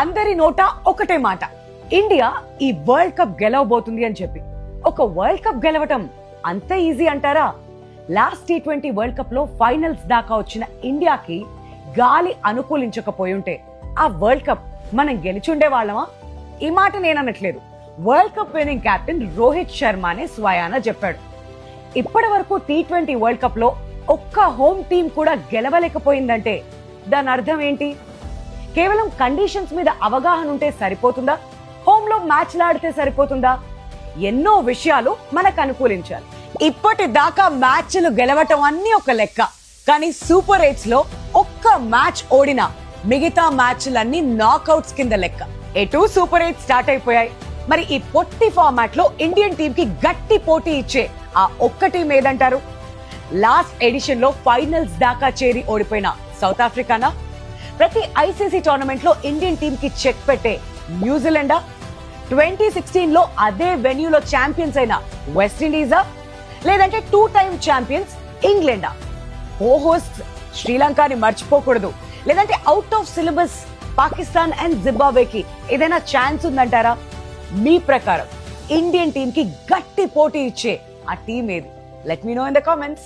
అందరి నోట ఒకటే మాట, ఇండియా ఈ వరల్డ్ కప్ గెలవబోతుంది అని చెప్పి. ఒక వరల్డ్ కప్ గెలవటం అంత ఈజీ అంటారా? లాస్ట్ T20 వరల్డ్ కప్ లో ఫైనల్స్ దాకా వచ్చిన ఇండియాకి గాలి అనుకూలించకపోయి ఉంటే ఆ వరల్డ్ కప్ మనం గెలిచుండే వాళ్ళమా? ఈ మాట నేను అనట్లేదు, world cup winning captain Rohit శర్మనే స్వయానా చెప్పాడు. ఇప్పటి వరకు T20 వరల్డ్ కప్ లో ఒక్క హోమ్ టీం కూడా గెలవలేకపోయిందంటే దాని అర్థం ఏంటి? కేవలం కండిషన్స్ మీద అవగాహన ఉంటే సరిపోతుందా? హోమ్ లో మ్యాచ్ లాడితే సరిపోతుందా? ఎన్నో విషయాలు మనకు అనుకూలించాలి. ఇప్పటిదాకా మ్యాచ్లు గెలవటం అన్ని ఒక లెక్క, కానీ సూపర్ 8 లో ఒక్క మ్యాచ్ ఓడినా మిగతా మ్యాచ్లన్నీ నాకౌట్స్ కింద లెక్క. ఎటు సూపర్ 8 స్టార్ట్ అయిపోయాయి. మరి ఈ పొట్టి ఫార్మాట్ లో ఇండియన్ టీం కి గట్టి పోటీ ఇచ్చే ఆ ఒక్క టీం ఏదంటారు? లాస్ట్ ఎడిషన్ లో ఫైనల్స్ దాకా చేరి ఓడిపోయిన సౌత్ ఆఫ్రికానా? ప్రతి ఐసీసీ టోర్నమెంట్ లో ఇండియన్ టీం కి చెక్ పెట్టే న్యూజిలాండా? 2016 లో అదే వెన్యూలో ఛాంపియన్స్ అయిన వెస్టిండీసా? లేదంటే 2 టైమ్ ఛాంపియన్స్ ఇంగ్లాండా? హోస్ట్ శ్రీలంకని మర్చిపోకూడదు. లేదంటే out of syllabus Pakistan and జింబాబ్వేకి ఏదైనా ఛాన్స్ ఉందంటారా? మీ ప్రకారం ఇండియన్ టీం కి గట్టి పోటీ ఇచ్చే ఆ టీం ఏది? Let me know in the comments.